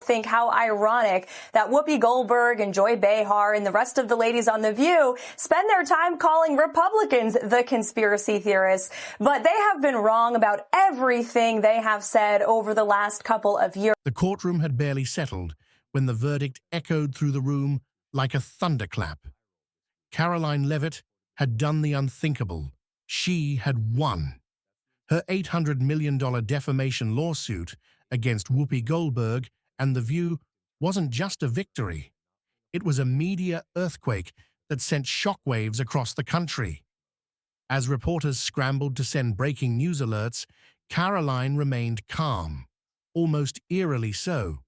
think how ironic that Whoopi Goldberg and Joy Behar and the rest of the ladies on The View spend their time calling Republicans the conspiracy theorists, but they have been wrong about everything they have said over the last couple of years. The courtroom had barely settled when the verdict echoed through the room like a thunderclap. Karoline Leavitt had done the unthinkable. She had won. Her $800 million defamation lawsuit against Whoopi Goldberg and The View wasn't just a victory. It was a media earthquake that sent shockwaves across the country. As reporters scrambled to send breaking news alerts, Karoline remained calm, almost eerily so.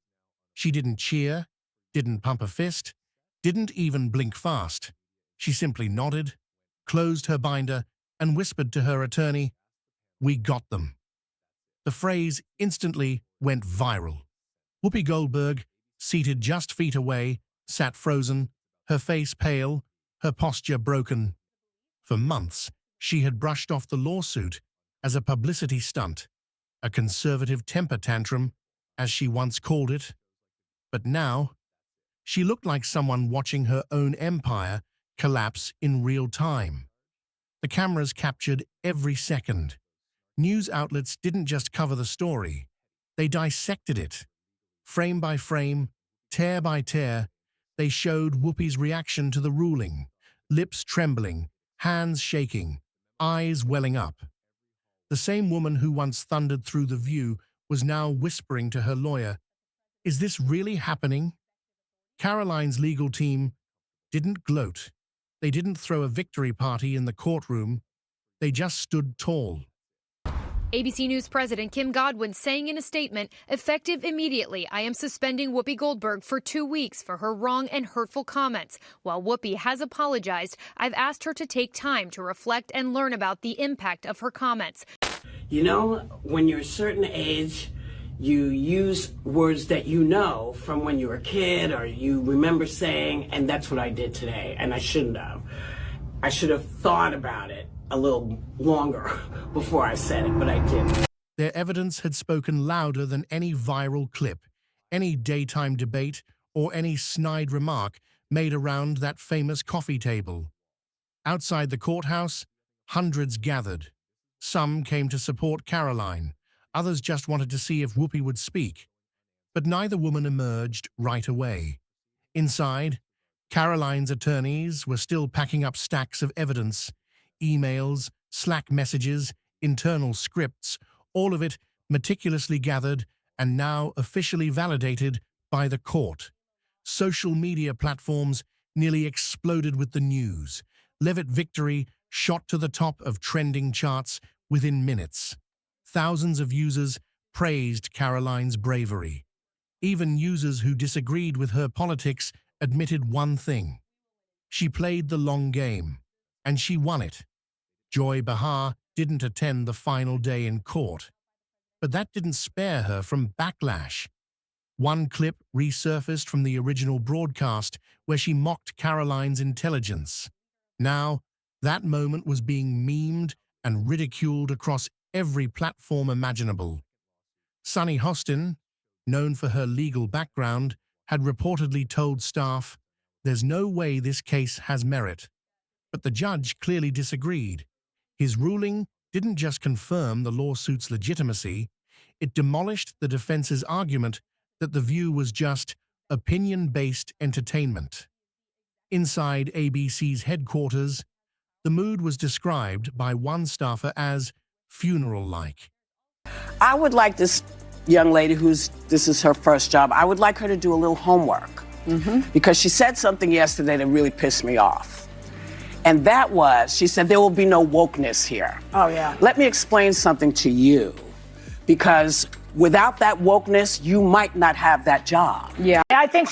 She didn't cheer, didn't pump a fist, didn't even blink fast. She simply nodded, closed her binder, and whispered to her attorney, "We got them." The phrase instantly went viral. Whoopi Goldberg, seated just feet away, sat frozen, her face pale, her posture broken. For months, she had brushed off the lawsuit as a publicity stunt, a conservative temper tantrum, as she once called it. But now, she looked like someone watching her own empire collapse in real time. The cameras captured every second. News outlets didn't just cover the story, they dissected it. Frame by frame, tear by tear, they showed Whoopi's reaction to the ruling, lips trembling, hands shaking, eyes welling up. The same woman who once thundered through The View was now whispering to her lawyer, "Is this really happening?" Karoline's legal team didn't gloat. They didn't throw a victory party in the courtroom. They just stood tall. ABC News President Kim Godwin saying in a statement, "Effective immediately, I am suspending Whoopi Goldberg for 2 weeks for her wrong and hurtful comments. While Whoopi has apologized, I've asked her to take time to reflect and learn about the impact of her comments." You know, when you're a certain age, you use words that you know from when you were a kid or you remember saying, and that's what I did today, and I shouldn't have. I should have thought about it a little longer before I said it, but I didn't. Their evidence had spoken louder than any viral clip, any daytime debate, or any snide remark made around that famous coffee table. Outside the courthouse, hundreds gathered. Some came to support Karoline. Others just wanted to see if Whoopi would speak. But neither woman emerged right away. Inside, Karoline's attorneys were still packing up stacks of evidence, emails, Slack messages, internal scripts, all of it meticulously gathered and now officially validated by the court. Social media platforms nearly exploded with the news. Leavitt victory shot to the top of trending charts within minutes. Thousands of users praised Karoline's bravery. Even users who disagreed with her politics admitted one thing. She played the long game, and she won it. Joy Behar didn't attend the final day in court, but that didn't spare her from backlash. One clip resurfaced from the original broadcast where she mocked Karoline's intelligence. Now, that moment was being memed and ridiculed across every platform imaginable. Sunny Hostin, known for her legal background, had reportedly told staff, "There's no way this case has merit." But the judge clearly disagreed. His ruling didn't just confirm the lawsuit's legitimacy, it demolished the defense's argument that The View was just opinion-based entertainment. Inside ABC's headquarters, the mood was described by one staffer as funeral-like. I would like this young lady this is her first job, I would like her to do a little homework. Because she said something yesterday that really pissed me off. And that was, she said, there will be no wokeness here. Oh, yeah. Let me explain something to you. Because without that wokeness, you might not have that job. Yeah. I think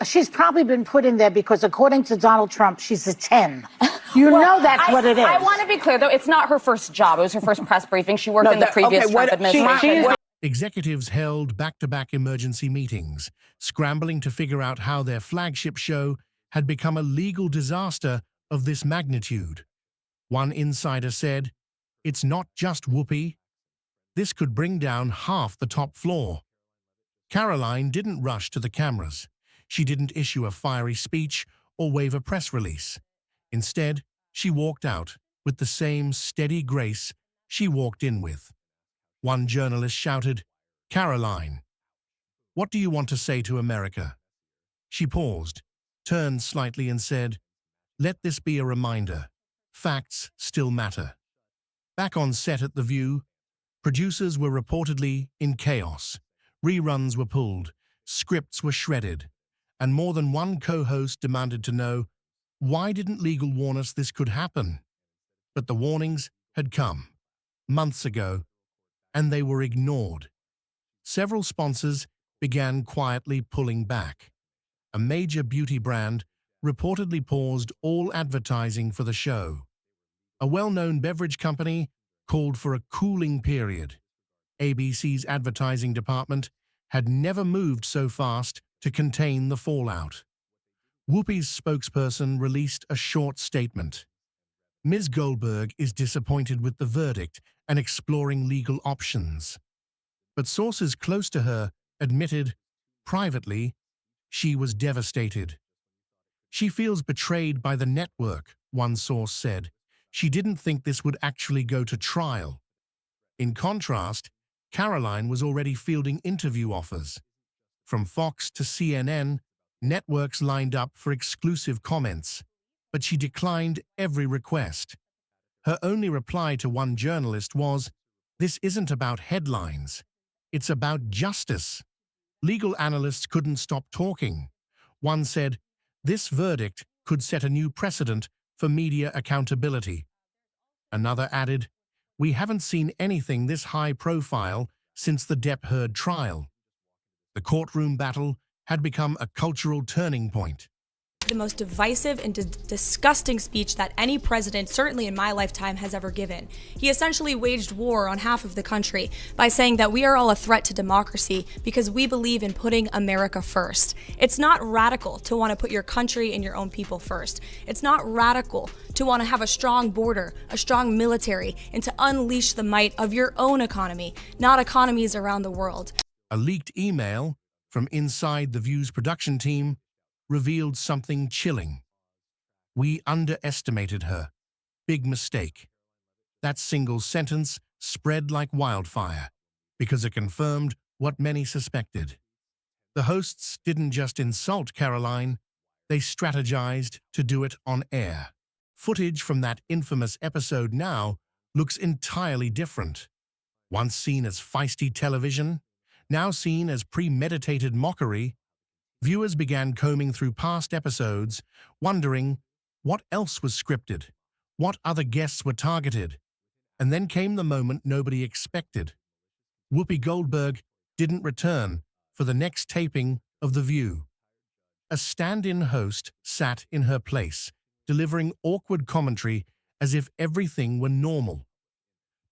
she's probably been put in there because according to Donald Trump, she's a 10. You know that's what it is. I want to be clear, though, it's not her first job. It was her first press briefing. She worked in the previous Trump administration. Executives held back-to-back emergency meetings, scrambling to figure out how their flagship show had become a legal disaster of this magnitude. One insider said, "It's not just Whoopi. This could bring down half the top floor." Karoline didn't rush to the cameras. She didn't issue a fiery speech or wave a press release. Instead, she walked out with the same steady grace she walked in with. One journalist shouted, "Karoline, what do you want to say to America?" She paused, turned slightly and said, "Let this be a reminder. Facts still matter." Back on set at The View, producers were reportedly in chaos. Reruns were pulled, scripts were shredded, and more than one co-host demanded to know, why didn't legal warn us this could happen? But the warnings had come months ago, and they were ignored. Several sponsors began quietly pulling back. A major beauty brand reportedly paused all advertising for the show. A well-known beverage company called for a cooling period. ABC's advertising department had never moved so fast to contain the fallout. Whoopi's spokesperson released a short statement. Ms. Goldberg is disappointed with the verdict and exploring legal options. But sources close to her admitted, privately, she was devastated. She feels betrayed by the network, one source said. She didn't think this would actually go to trial. In contrast, Karoline was already fielding interview offers. From Fox to CNN, networks lined up for exclusive comments, but she declined every request. Her only reply to one journalist was, "This isn't about headlines. It's about justice." Legal analysts couldn't stop talking. One said, "This verdict could set a new precedent for media accountability." Another added, "We haven't seen anything this high profile since the Depp Heard trial." The courtroom battle had become a cultural turning point. The most divisive and disgusting speech that any president, certainly in my lifetime, has ever given. He essentially waged war on half of the country by saying that we are all a threat to democracy because we believe in putting America first. It's not radical to want to put your country and your own people first. It's not radical to want to have a strong border, a strong military, and to unleash the might of your own economy, not economies around the world. A leaked email from inside The View's production team revealed something chilling. "We underestimated her. Big mistake." That single sentence spread like wildfire because it confirmed what many suspected. The hosts didn't just insult Karoline, they strategized to do it on air. Footage from that infamous episode now looks entirely different. Once seen as feisty television, now seen as premeditated mockery, viewers began combing through past episodes, wondering what else was scripted, what other guests were targeted. And then came the moment nobody expected. Whoopi Goldberg didn't return for the next taping of The View. A stand-in host sat in her place, delivering awkward commentary as if everything were normal.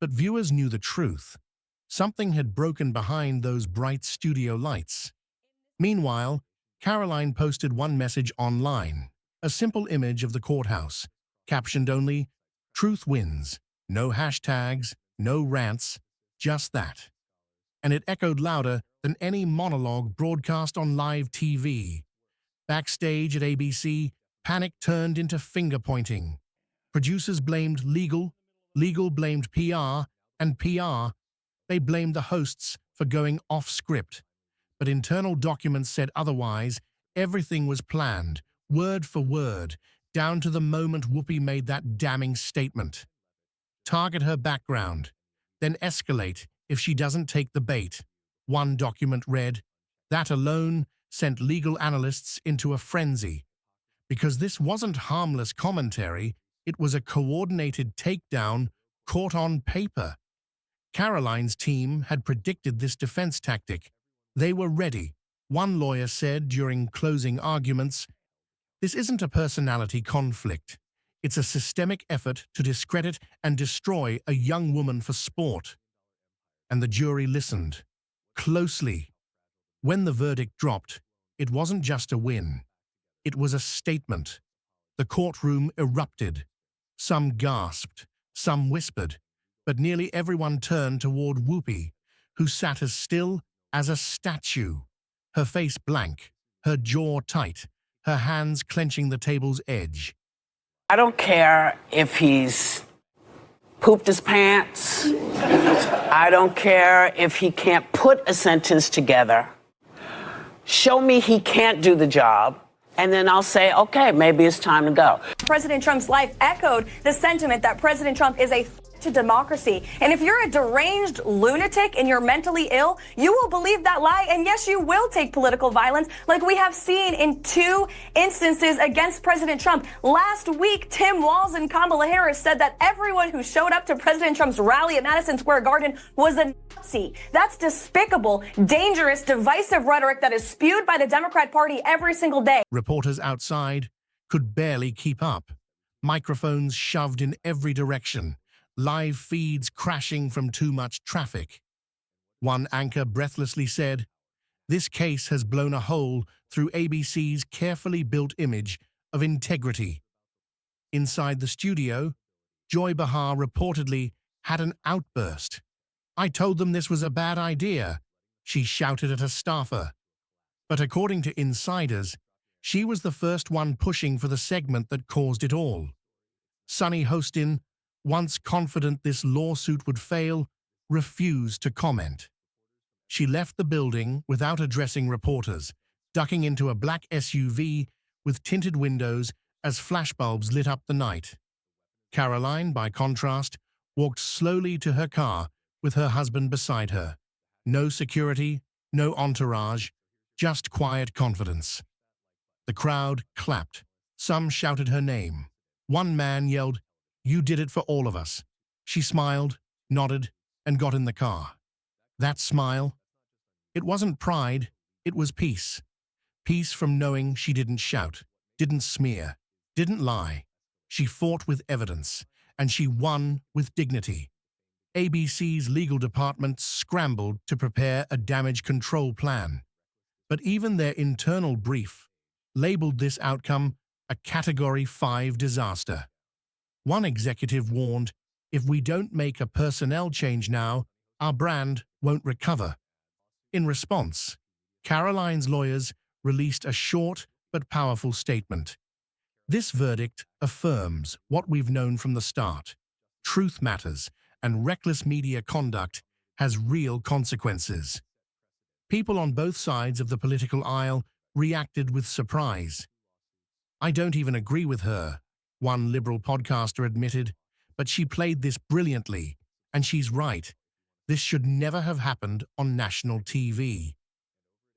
But viewers knew the truth. Something had broken behind those bright studio lights. Meanwhile, Karoline posted one message online, a simple image of the courthouse, captioned only, "Truth wins." No hashtags, no rants, just that. And it echoed louder than any monologue broadcast on live TV. Backstage at ABC, panic turned into finger-pointing. Producers blamed legal, legal blamed PR, and PR, they blamed the hosts for going off-script. But internal documents said otherwise. Everything was planned, word for word, down to the moment Whoopi made that damning statement. Target her background, then escalate if she doesn't take the bait. One document read, that alone sent legal analysts into a frenzy. Because this wasn't harmless commentary, it was a coordinated takedown caught on paper. Karoline's team had predicted this defense tactic. They were ready. One lawyer said during closing arguments, "This isn't a personality conflict. It's a systemic effort to discredit and destroy a young woman for sport." And the jury listened closely. When the verdict dropped, it wasn't just a win. It was a statement. The courtroom erupted. Some gasped, some whispered, but nearly everyone turned toward Whoopi, who sat as still as a statue. her face blank, her jaw tight, her hands clenching the table's edge. I don't care if he's pooped his pants. I don't care if he can't put a sentence together. Show me he can't do the job, and then I'll say, okay, maybe it's time to go. President Trump's life echoed the sentiment that President Trump is a threat to democracy. And if you're a deranged lunatic and you're mentally ill, you will believe that lie. And yes, you will take political violence like we have seen in 2 instances against President Trump. Last week, Tim Walz and Kamala Harris said that everyone who showed up to President Trump's rally at Madison Square Garden was a Nazi. That's despicable, dangerous, divisive rhetoric that is spewed by the Democrat Party every single day. Reporters outside could barely keep up. Microphones shoved in every direction. Live feeds crashing from too much traffic. One anchor breathlessly said, "This case has blown a hole through ABC's carefully built image of integrity." Inside the studio, Joy Behar reportedly had an outburst. "I told them this was a bad idea," she shouted at a staffer. But according to insiders, she was the first one pushing for the segment that caused it all. Sunny Hostin, once confident this lawsuit would fail, refused to comment. She left the building without addressing reporters, ducking into a black SUV with tinted windows as flashbulbs lit up the night. Karoline, by contrast, walked slowly to her car with her husband beside her. No security, no entourage, just quiet confidence. The crowd clapped. Some shouted her name. One man yelled, "You did it for all of us." She smiled, nodded, and got in the car. That smile, it wasn't pride, it was peace. Peace from knowing she didn't shout, didn't smear, didn't lie. She fought with evidence, and she won with dignity. ABC's legal department scrambled to prepare a damage control plan. But even their internal brief labeled this outcome a Category 5 disaster. One executive warned, "If we don't make a personnel change now, our brand won't recover." In response, Karoline's lawyers released a short but powerful statement. "This verdict affirms what we've known from the start. Truth matters, and reckless media conduct has real consequences." People on both sides of the political aisle reacted with surprise. "I don't even agree with her," one liberal podcaster admitted, "but she played this brilliantly, and she's right. This should never have happened on national TV."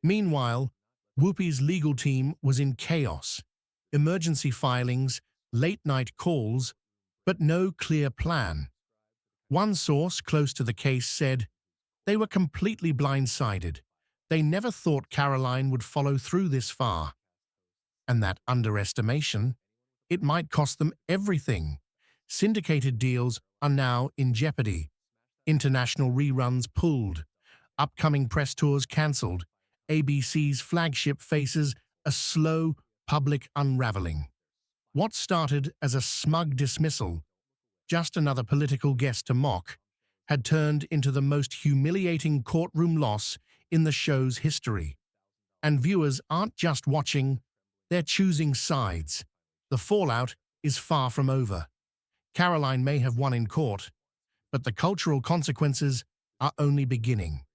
Meanwhile, Whoopi's legal team was in chaos. Emergency filings, late-night calls, but no clear plan. One source close to the case said, "They were completely blindsided. They never thought Karoline would follow through this far." And that underestimation, it might cost them everything. Syndicated deals are now in jeopardy. International reruns pulled. Upcoming press tours cancelled. ABC's flagship faces a slow public unraveling. What started as a smug dismissal, just another political guest to mock, had turned into the most humiliating courtroom loss in the show's history. And viewers aren't just watching, they're choosing sides. The fallout is far from over. Karoline may have won in court, but the cultural consequences are only beginning.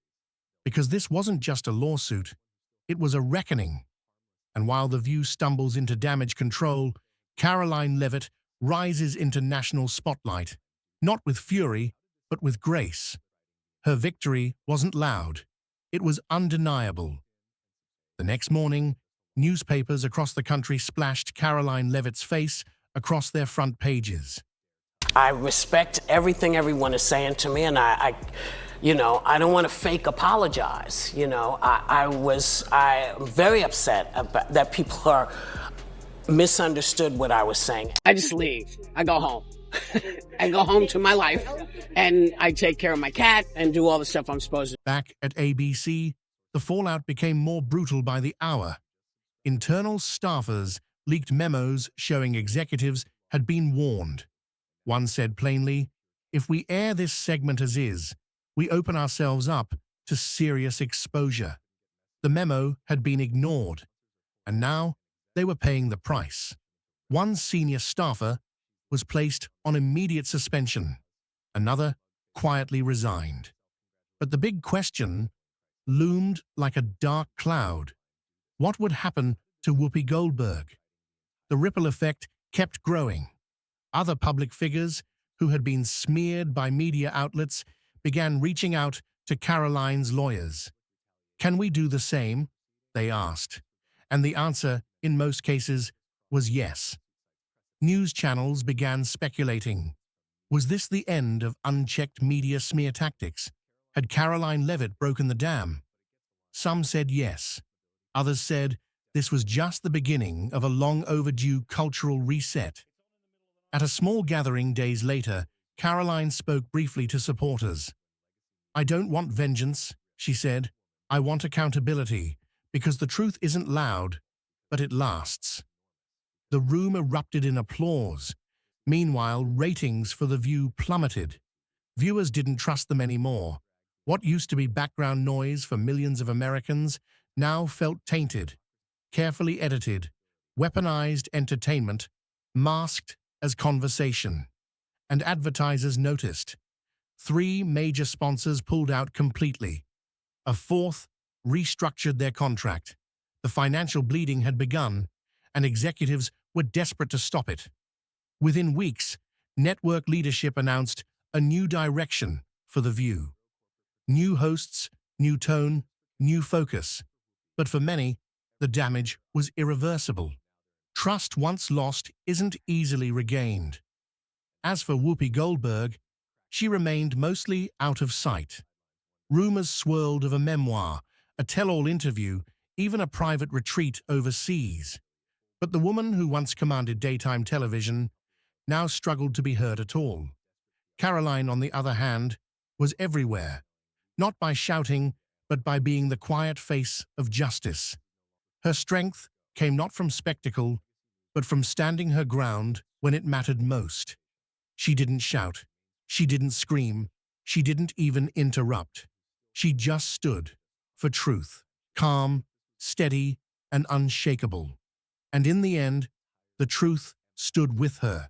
Because this wasn't just a lawsuit, it was a reckoning. And while The View stumbles into damage control, Karoline Leavitt rises into national spotlight, not with fury, but with grace. Her victory wasn't loud. It was undeniable. The next morning, newspapers across the country splashed Karoline Leavitt's face across their front pages. I respect everything everyone is saying to me, and I don't want to fake apologize. I'm very upset about that people are misunderstood what I was saying. I just leave. I go home. I go home to my life, and I take care of my cat and do all the stuff I'm supposed to. Back at ABC, the fallout became more brutal by the hour. Internal staffers leaked memos showing executives had been warned. One said plainly, "If we air this segment as is, we open ourselves up to serious exposure." The memo had been ignored, and now they were paying the price. One senior staffer was placed on immediate suspension. Another quietly resigned. But the big question loomed like a dark cloud. What would happen to Whoopi Goldberg? The ripple effect kept growing. Other public figures who had been smeared by media outlets began reaching out to Karoline's lawyers. "Can we do the same?" they asked. And the answer, in most cases, was yes. News channels began speculating. Was this the end of unchecked media smear tactics? Had Karoline Leavitt broken the dam? Some said yes. Others said this was just the beginning of a long-overdue cultural reset. At a small gathering days later, Karoline spoke briefly to supporters. "I don't want vengeance," she said. "I want accountability, because the truth isn't loud, but it lasts." The room erupted in applause. Meanwhile, ratings for The View plummeted. Viewers didn't trust them anymore. What used to be background noise for millions of Americans now felt tainted, carefully edited, weaponized entertainment, masked as conversation. And advertisers noticed. 3 major sponsors pulled out completely. A 4th restructured their contract. The financial bleeding had begun, and executives were desperate to stop it. Within weeks, network leadership announced a new direction for The View. New hosts, new tone, new focus. But for many, the damage was irreversible. Trust once lost isn't easily regained. As for Whoopi Goldberg, she remained mostly out of sight. Rumors swirled of a memoir, a tell-all interview, even a private retreat overseas. But the woman who once commanded daytime television now struggled to be heard at all. Karoline, on the other hand, was everywhere, not by shouting, but by being the quiet face of justice. Her strength came not from spectacle, but from standing her ground when it mattered most. She didn't shout, she didn't scream, she didn't even interrupt. She just stood for truth, calm, steady, and unshakable. And in the end, the truth stood with her.